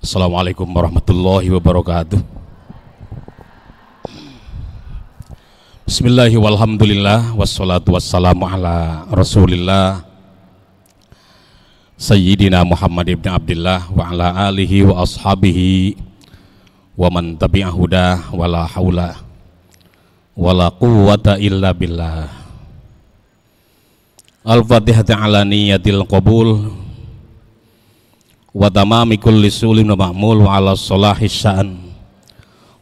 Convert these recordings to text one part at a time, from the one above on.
Assalamualaikum warahmatullahi wabarakatuh. Bismillahi walhamdulillah wassalatu wassalamu ala rasulillah Sayyidina Muhammad ibn Abdillah wa ala alihi wa ashabihi wa man tabi'ah huda wa la hawla wa la quwwata illa billah. Al-Fatihah ala niyatil qabul wa tamami kulli sulim wa ma'mul wa ala salahi sya'an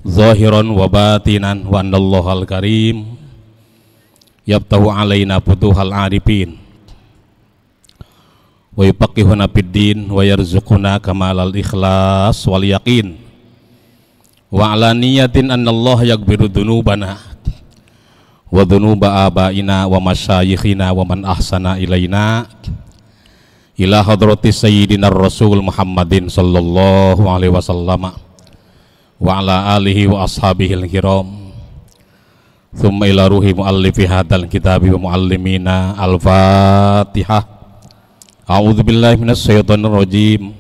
zahiran wa batinan wa annallahal karim yabtahu alaina futuhal arifin wa yupaqihuna fiddin wa yarzuquna kamalal ikhlas wal yaqin wa ala niyatin annallaha yaghfiru dhunubana wa dhunuba abaina wa masyayikhina wa man ahsana ilaina ila hadrati sayyidina rasul Muhammadin sallallahu alaihi wasallam wa ala alihi wa ashabihi al-kiram thumma ila ruhi muallifi hadal kitabi wa muallimina al-fatihah. A'udzu billahi minasy syaithanir rajim.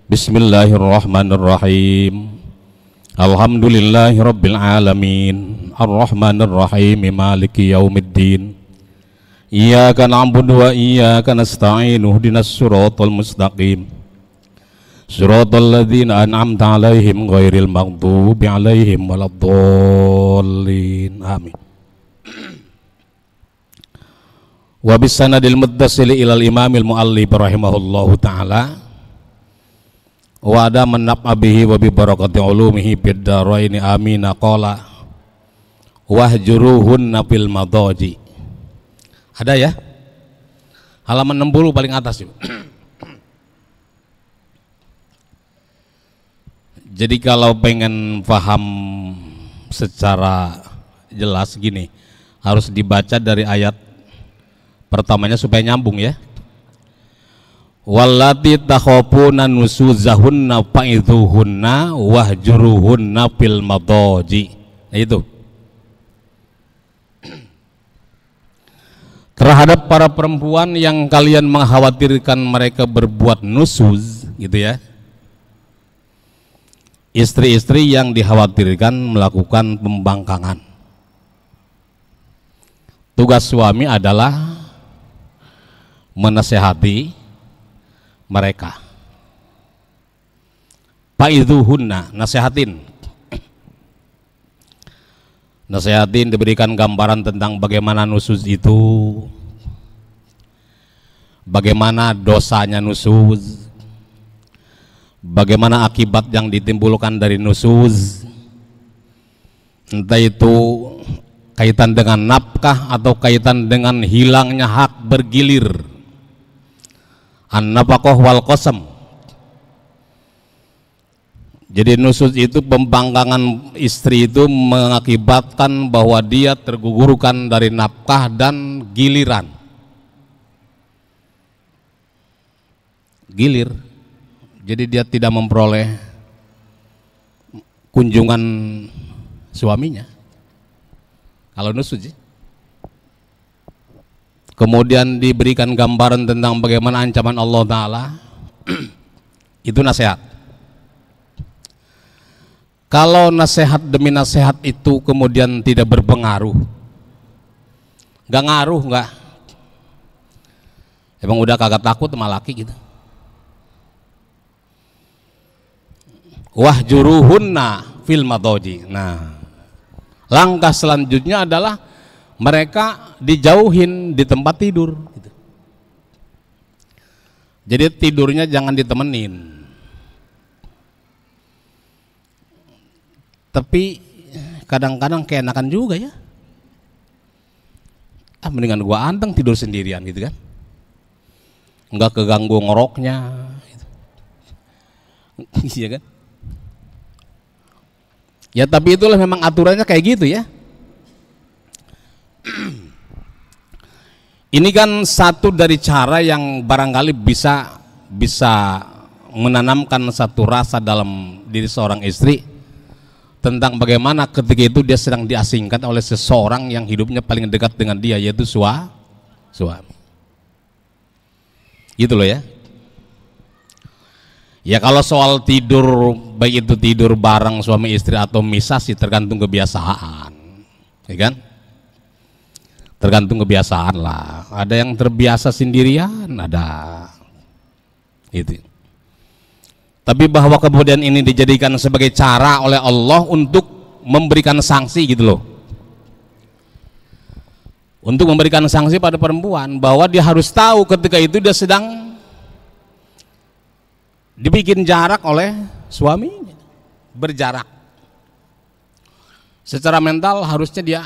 Bismillahirrahmanirrahim. Alhamdulillahi rabbil alamin arrahmanir rahim maliki yaumiddin. Iyyaka na'budu wa iyyaka nasta'in ihdinas siratal mustaqim siratal ladzina an'amta 'alaihim ghairil maghdubi 'alaihim waladdallin. Amin. Wa bisanadil muttasil ilal imamil muallif rahimahullahu ta'ala wa ada manab abihi wa bi barakati ulumihi bid daraini amin. Qala wahjuruhunna fil madaji. Ada ya? Halaman 60 paling atas yuk. Jadi kalau pengen paham secara jelas gini, harus dibaca dari ayat pertamanya supaya nyambung ya. Wallati takhafuna nusuzahunna fa'idhuhunna wahjuruhunna fil madaji. Nah itu. Terhadap para perempuan yang kalian mengkhawatirkan mereka berbuat nusuz gitu ya, istri-istri yang dikhawatirkan melakukan pembangkangan, tugas suami adalah menasehati mereka. Fa'idhuhunna, nasehatin, diberikan gambaran tentang bagaimana nusuz itu, bagaimana dosanya nusuz, bagaimana akibat yang ditimbulkan dari nusuz, entah itu kaitan dengan nafkah atau kaitan dengan hilangnya hak bergilir, an-nafaqah wal qasam. Jadi nusuz itu pembangkangan istri itu mengakibatkan bahwa dia tergugurkan dari nafkah dan giliran. Gilir. Jadi dia tidak memperoleh kunjungan suaminya. Kalau nusuz. Kemudian diberikan gambaran tentang bagaimana ancaman Allah Ta'ala. Itu nasihat. Kalau nasihat demi nasihat itu kemudian tidak berpengaruh, nggak ngaruh, nggak, emang udah kagak takut sama laki gitu. Wahjuruhunna fil madaji. Nah, langkah selanjutnya adalah mereka dijauhin di tempat tidur gitu. Jadi tidurnya jangan ditemenin. Tapi kadang-kadang keenakan juga ya. Mendingan gua anteng tidur sendirian gitu kan. Enggak keganggu ngoroknya gitu. Iya kan? Ya tapi itulah memang aturannya kayak gitu ya. Ini kan satu dari cara yang barangkali bisa menanamkan satu rasa dalam diri seorang istri tentang bagaimana ketika itu dia sedang diasingkan oleh seseorang yang hidupnya paling dekat dengan dia, yaitu suami. Gitu loh ya. Ya kalau soal tidur, baik itu tidur bareng suami istri atau misah sih tergantung kebiasaan, ya kan? Tergantung kebiasaan lah. Ada yang terbiasa sendirian, ada itu. Tapi bahwa kemudian ini dijadikan sebagai cara oleh Allah untuk memberikan sanksi gitu loh, untuk memberikan sanksi pada perempuan bahwa dia harus tahu ketika itu dia sedang dibikin jarak oleh suaminya, berjarak secara mental, harusnya dia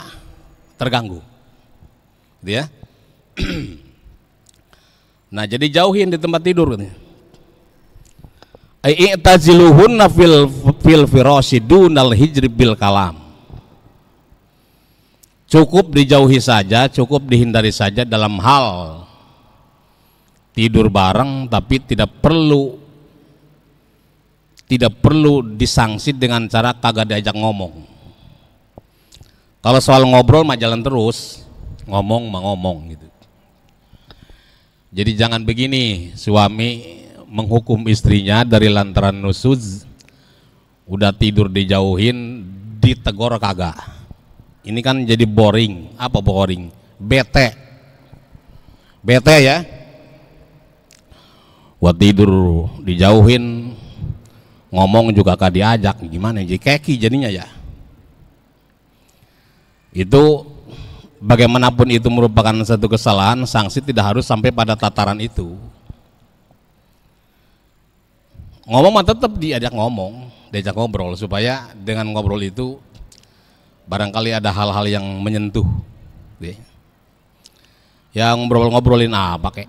terganggu, gitu ya. Nah, jadi jauhin di tempat tidur, i'taziluhunna fil firasyi dunal hijri bil kalam. Cukup dijauhi saja, cukup dihindari saja dalam hal tidur bareng, tapi tidak perlu disangsi dengan cara kagak diajak ngomong. Kalau soal ngobrol mah jalan terus, ngomong mah ngomong gitu. Jadi jangan begini, suami menghukum istrinya dari lantaran nusuz, udah tidur dijauhin, ditegor kagak. Ini kan jadi boring. Apa boring? Bete ya. Buat tidur dijauhin, ngomong juga kagak diajak, gimana? Jadi keki jadinya ya. Itu bagaimanapun itu merupakan satu kesalahan, sanksi tidak harus sampai pada tataran itu. Ngomong mah tetap diajak ngomong, diajak ngobrol, supaya dengan ngobrol itu barangkali ada hal-hal yang menyentuh. Yang ngobrolin apa kek?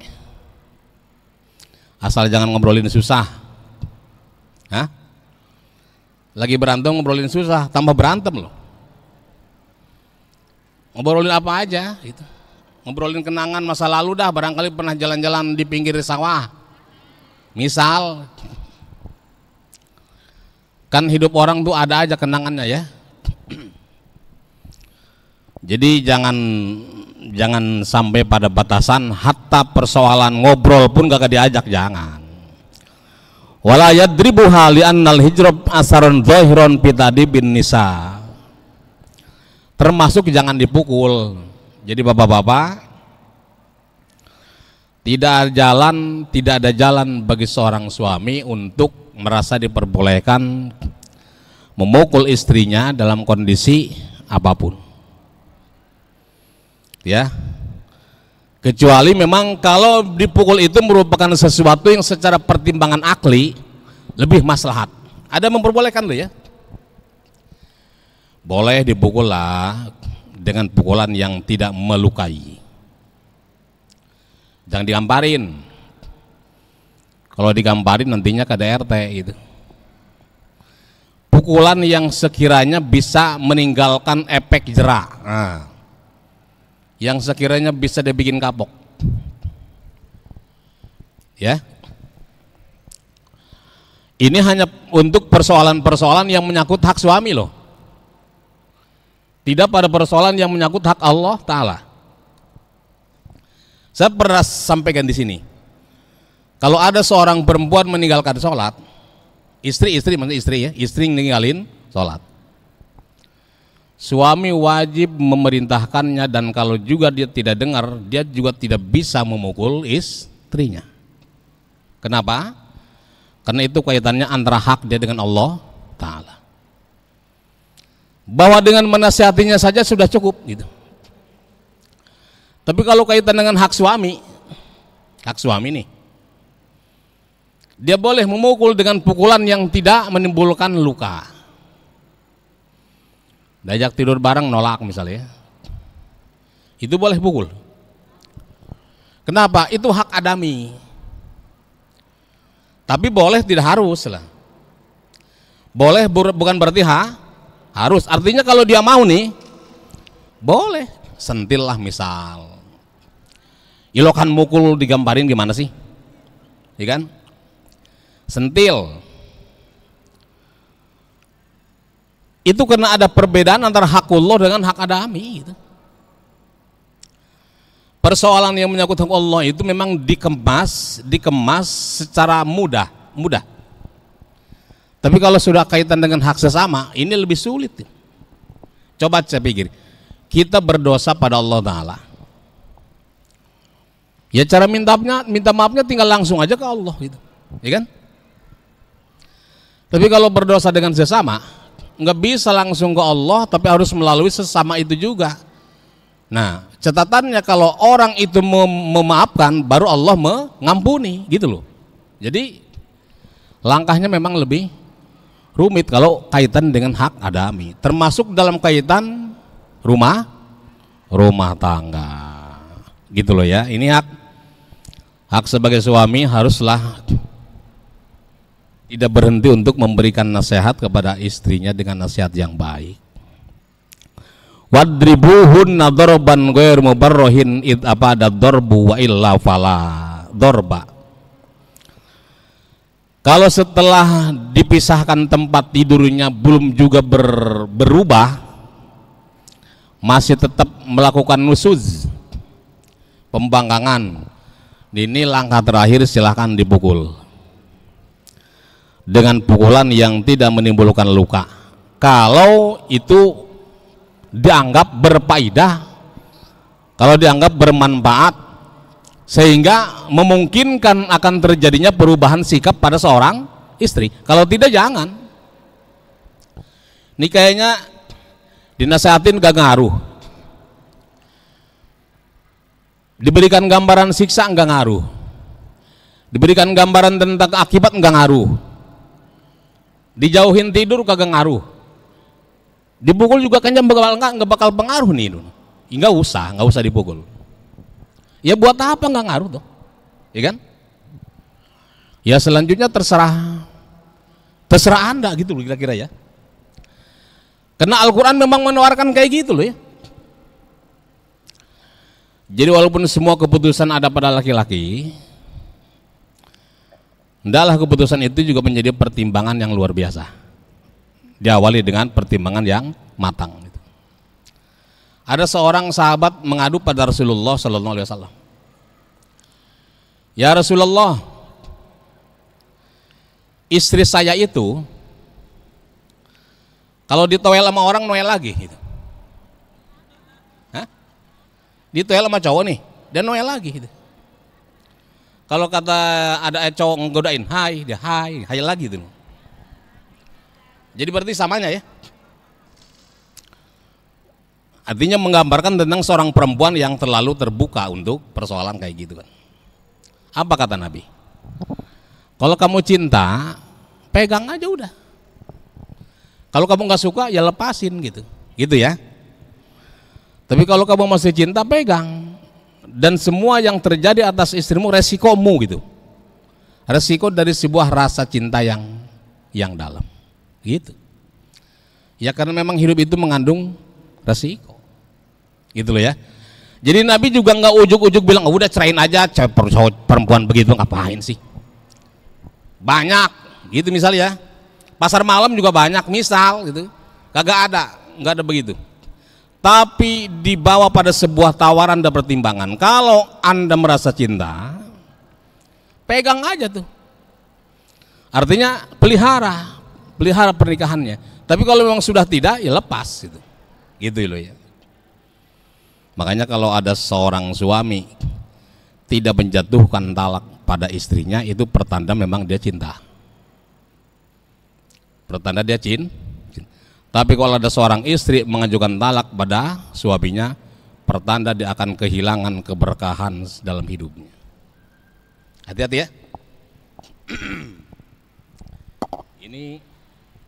Asal jangan ngobrolin susah. Hah? Lagi berantem ngobrolin susah, tambah berantem loh. Ngobrolin apa aja gitu. Ngobrolin kenangan masa lalu dah, barangkali pernah jalan-jalan di pinggir sawah. Misal, kan hidup orang tuh ada aja kenangannya ya. Jadi jangan sampai pada batasan hatta persoalan ngobrol pun gak diajak, jangan. Wala yadribuha li'annal hijrab asarun zahiron pitadi bin nisa. Termasuk jangan dipukul. Jadi bapak-bapak, tidak ada jalan bagi seorang suami untuk merasa diperbolehkan memukul istrinya dalam kondisi apapun, ya, kecuali memang kalau dipukul itu merupakan sesuatu yang secara pertimbangan akli lebih maslahat. Ada memperbolehkan loh ya, boleh dipukul lah dengan pukulan yang tidak melukai, jangan digamparin. Kalau digamparin nantinya ke DRT itu. Pukulan yang sekiranya bisa meninggalkan efek jerak, yang sekiranya bisa dibikin kapok, ya. Ini hanya untuk persoalan-persoalan yang menyangkut hak suami loh, tidak pada persoalan yang menyangkut hak Allah Ta'ala. Saya pernah sampaikan di sini, kalau ada seorang perempuan meninggalkan sholat, istri ninggalin sholat, suami wajib memerintahkannya, dan kalau juga dia tidak dengar, dia juga tidak bisa memukul istrinya. Kenapa? Karena itu kaitannya antara hak dia dengan Allah Ta'ala. Bahwa dengan menasihatinya saja sudah cukup gitu. Tapi kalau kaitan dengan hak suami nih, dia boleh memukul dengan pukulan yang tidak menimbulkan luka. Diajak tidur bareng nolak misalnya, itu boleh pukul. Kenapa? Itu hak adami. Tapi boleh, tidak harus lah. Boleh bukan berarti harus. Artinya kalau dia mau nih, boleh. Sentil lah misal. Ilokan mukul digambarin gimana sih? Ya kan? Sentil. Itu karena ada perbedaan antara hakullah dengan hak adami gitu. Persoalan yang menyangkut hak Allah itu memang dikemas secara mudah. Tapi kalau sudah kaitan dengan hak sesama, ini lebih sulit. Coba saya pikir, kita berdosa pada Allah Ta'ala. Ya cara minta maafnya tinggal langsung aja ke Allah gitu, ya kan? Tapi kalau berdosa dengan sesama, nggak bisa langsung ke Allah, tapi harus melalui sesama itu juga. Nah, catatannya kalau orang itu memaafkan, baru Allah mengampuni, gitu loh. Jadi langkahnya memang lebih rumit kalau kaitan dengan hak adami, termasuk dalam kaitan rumah tangga, gitu loh ya. Ini hak sebagai suami haruslah tidak berhenti untuk memberikan nasihat kepada istrinya dengan nasihat yang baik. Wadribuhunna darban ghair mubarrahin id ada darbu wa illa fala darba. Kalau setelah dipisahkan tempat tidurnya belum juga berubah, masih tetap melakukan nusuz, pembangkangan, ini langkah terakhir, silahkan dipukul dengan pukulan yang tidak menimbulkan luka. Kalau itu dianggap berfaedah, kalau dianggap bermanfaat, sehingga memungkinkan akan terjadinya perubahan sikap pada seorang istri. Kalau tidak, jangan. Ini kayaknya dinasehatin gak ngaruh, diberikan gambaran siksa enggak ngaruh, diberikan gambaran tentang akibat enggak ngaruh, dijauhin tidur kagak ngaruh, dipukul juga kayaknya enggak bakal pengaruh nih. Enggak usah dipukul. Ya buat apa nggak ngaruh tuh, ya kan? Ya selanjutnya terserah Anda gitu loh kira-kira ya. Karena Al-Quran memang menawarkan kayak gitu loh ya. Jadi walaupun semua keputusan ada pada laki-laki, hendaklah keputusan itu juga menjadi pertimbangan yang luar biasa, diawali dengan pertimbangan yang matang. Ada seorang sahabat mengadu pada Rasulullah Sallallahu Alaihi Wasallam. Ya Rasulullah, istri saya itu kalau ditoel sama orang noel lagi gitu. Hah? Ditoel sama cowok nih, dan noel lagi gitu. Kalau kata ada cowok ngegodain, hai, dia hai lagi gitu. Jadi berarti samanya ya. Artinya menggambarkan tentang seorang perempuan yang terlalu terbuka untuk persoalan kayak gitu kan. Apa kata Nabi? Kalau kamu cinta, pegang aja udah. Kalau kamu nggak suka, ya lepasin gitu, gitu ya. Tapi kalau kamu masih cinta, pegang. Dan semua yang terjadi atas istrimu resikomu gitu. Resiko dari sebuah rasa cinta yang dalam, gitu. Ya karena memang hidup itu mengandung resiko, gitu loh ya. Jadi Nabi juga nggak ujuk-ujuk bilang udah cerain aja perempuan begitu, ngapain sih, banyak gitu misalnya. Pasar malam juga banyak misal gitu, nggak ada begitu. Tapi dibawa pada sebuah tawaran dan pertimbangan. Kalau Anda merasa cinta, pegang aja tuh, artinya pelihara pernikahannya. Tapi kalau memang sudah tidak, ya lepas gitu loh ya. Makanya kalau ada seorang suami tidak menjatuhkan talak pada istrinya, itu pertanda memang dia cinta, pertanda dia cinta. Tapi kalau ada seorang istri mengajukan talak pada suaminya, pertanda dia akan kehilangan keberkahan dalam hidupnya. Hati-hati ya. Ini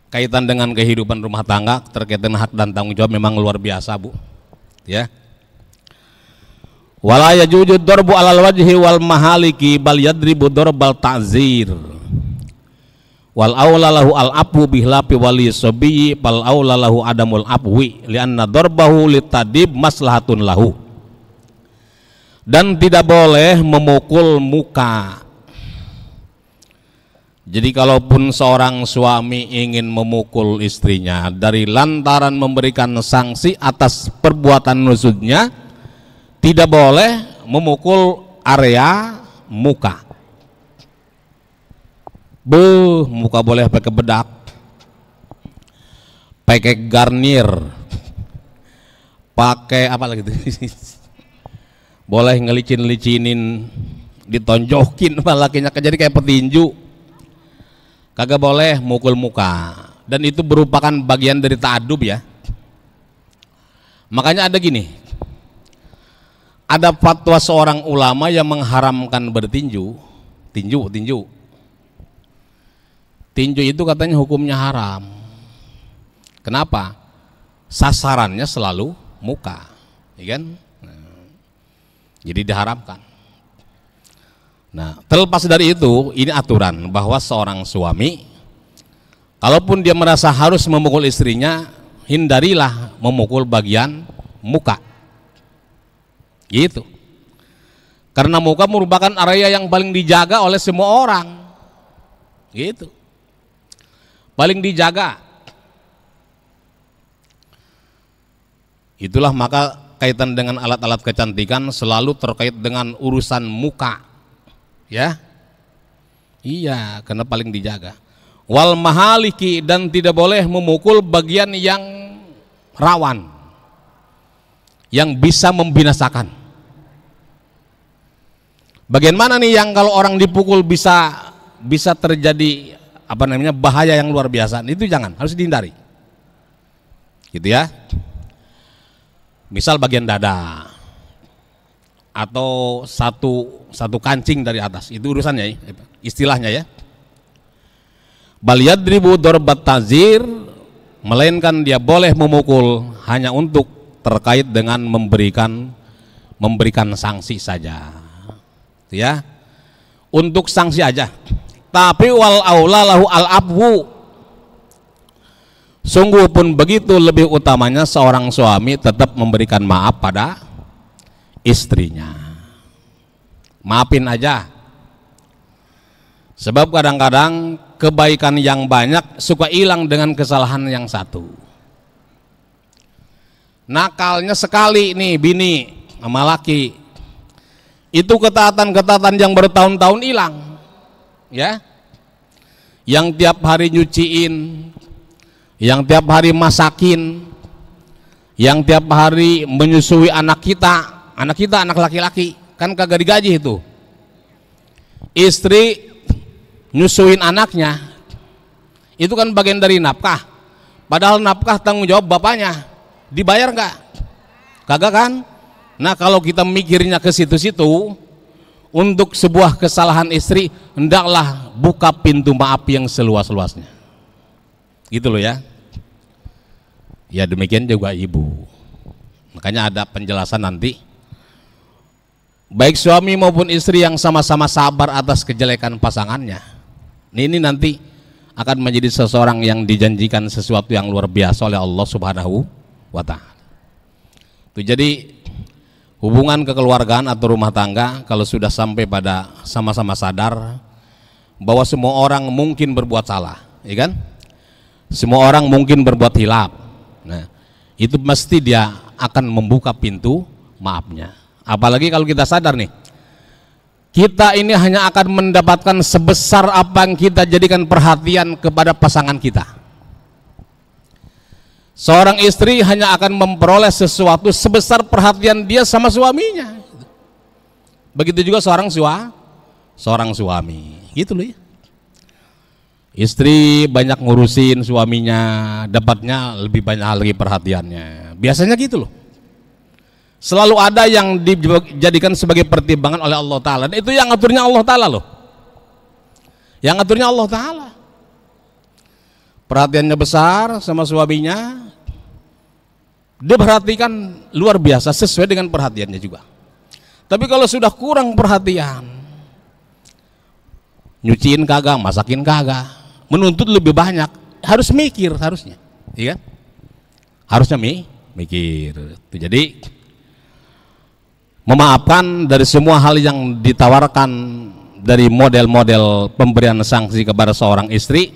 kaitan dengan kehidupan rumah tangga, terkait dengan hak dan tanggung jawab memang luar biasa, Bu. Ya. Wala yajuju darbu alal wajhi wal mahaliki bal yadribu darbal ta'zir. Wal aula lahu al apu bihlapi wali sabiyi pal aula lahu adamul apwi lianna darbahu litadib maslahatun lahu. Dan tidak boleh memukul muka. Jadi kalaupun seorang suami ingin memukul istrinya dari lantaran memberikan sanksi atas perbuatan nusudnya, tidak boleh memukul area muka. Muka boleh pakai bedak, pakai Garnier, pakai apa lagi tuh? Boleh ngelicin-licinin, ditonjokin lakinya jadi kayak petinju. Kagak boleh mukul muka, dan itu merupakan bagian dari ta'adub ya. Makanya ada gini, ada fatwa seorang ulama yang mengharamkan bertinju. Tinju itu katanya hukumnya haram. Kenapa? Sasarannya selalu muka, ya kan? Jadi diharamkan. Nah, terlepas dari itu, ini aturan bahwa seorang suami, kalaupun dia merasa harus memukul istrinya, hindarilah memukul bagian muka. Gitu. Karena muka merupakan area yang paling dijaga oleh semua orang. Gitu. Paling dijaga. Itulah maka kaitan dengan alat-alat kecantikan selalu terkait dengan urusan muka. Ya. Iya, karena paling dijaga. Wal mahaliki, dan tidak boleh memukul bagian yang rawan, yang bisa membinasakan. Bagian mana nih yang kalau orang dipukul bisa terjadi bahaya yang luar biasa? Itu jangan, harus dihindari. Gitu ya. Misal bagian dada atau satu kancing dari atas, itu urusannya ya, istilahnya ya. Bal yadribu darbat tazir, melainkan dia boleh memukul hanya untuk terkait dengan memberikan sanksi saja. Ya, untuk sanksi aja. Tapi wal aula lahu al abwu, sungguh pun begitu lebih utamanya seorang suami tetap memberikan maaf pada istrinya. Maafin aja. Sebab kadang-kadang kebaikan yang banyak suka hilang dengan kesalahan yang satu. Nakalnya sekali nih bini sama laki, itu ketaatan-ketaatan yang bertahun-tahun hilang, ya. Yang tiap hari nyuciin, yang tiap hari masakin, yang tiap hari menyusui anak kita anak laki-laki, kan kagak digaji itu. Istri nyusuin anaknya, itu kan bagian dari nafkah. Padahal nafkah tanggung jawab bapaknya, dibayar nggak? Kagak kan? Nah, kalau kita mikirnya ke situ-situ, untuk sebuah kesalahan istri, hendaklah buka pintu maaf yang seluas-luasnya. Gitu loh ya. Ya demikian juga ibu. Makanya ada penjelasan nanti. Baik suami maupun istri yang sama-sama sabar atas kejelekan pasangannya. Ini nanti akan menjadi seseorang yang dijanjikan sesuatu yang luar biasa oleh Allah Subhanahu wa Ta'ala. Itu jadi hubungan kekeluargaan atau rumah tangga kalau sudah sampai pada sama-sama sadar bahwa semua orang mungkin berbuat salah, ya kan? Semua orang mungkin berbuat hilaf. Nah, itu mesti dia akan membuka pintu maafnya. Apalagi kalau kita sadar nih, kita ini hanya akan mendapatkan sebesar apa yang kita jadikan perhatian kepada pasangan kita. Seorang istri hanya akan memperoleh sesuatu sebesar perhatian dia sama suaminya. Begitu juga seorang suami, gitu loh ya. Istri banyak ngurusin suaminya, dapatnya lebih banyak lagi perhatiannya. Biasanya gitu loh. Selalu ada yang dijadikan sebagai pertimbangan oleh Allah Ta'ala. Dan itu yang ngaturnya Allah Ta'ala loh. Yang ngaturnya Allah Ta'ala. Perhatiannya besar sama suaminya, dia perhatikan luar biasa sesuai dengan perhatiannya juga. Tapi kalau sudah kurang perhatian, nyuciin kagak, masakin kagak, menuntut lebih banyak, harus mikir harusnya, iya kan? Harusnya mikir. Jadi memaafkan dari semua hal yang ditawarkan dari model-model pemberian sanksi kepada seorang istri,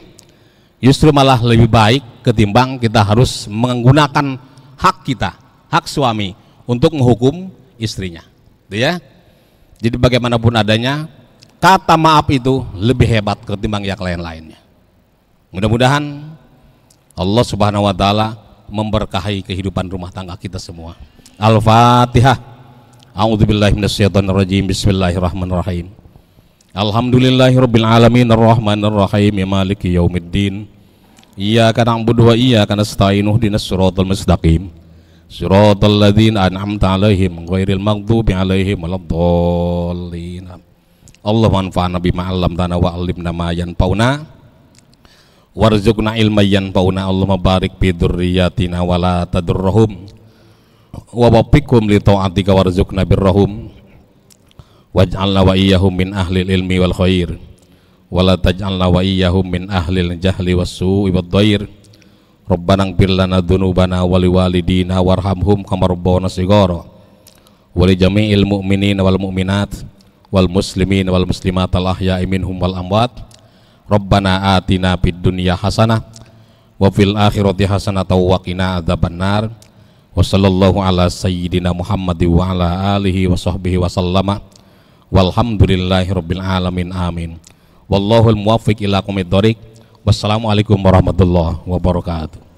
justru malah lebih baik ketimbang kita harus menggunakan hak kita, hak suami untuk menghukum istrinya, ya. Jadi bagaimanapun adanya, kata maaf itu lebih hebat ketimbang yang lain-lainnya. Mudah-mudahan Allah Subhanahu wa taala memberkahi kehidupan rumah tangga kita semua. Al-Fatihah. A'udzubillahi minasyaitonirrajim. Bismillahirrahmanirrahim. Alhamdulillahirabbil alamin arrahmanir rahim maliki yaumiddin. Iyyaka na'budu wa iyyaka nasta'in ihdinas siratal mustaqim. Siratal ladzina an'amta 'alaihim ghairil maghdubi 'alaihim waladdallin. Allahumma anfa'na bima 'allamtana wa 'allimna ma yanfa'una warzuqna ilman yanfa'una. Allahumma barik fi dzurriyyatina wa la tadurruhum wa waffiqhum li ta'atika warzuqna birrahum waj'alna wa iyyahum min ahli ilmi wal khair wa la taj'alna wa iyyahum min ahli jahli was su'i wad dhair. Rabbana ighfir lana dzunubana wa liwalidina warhamhum kama rabbawna shighara wa li jami'il mu'minina wal mu'minat wal muslimin wal muslimat al ahya'i minhum wal amwat. Rabbana atina fid dunya hasanah wa fil akhirati hasanah wa qina adzabannar. Wa sallallahu ala sayyidina Muhammad wa ala alihi wa sahbihi wa sallama walhamdulillahi rabbil alamin amin. Wallahul muwaffiq ila aqwamit thoriq. Wassalamualaikum warahmatullahi wabarakatuh.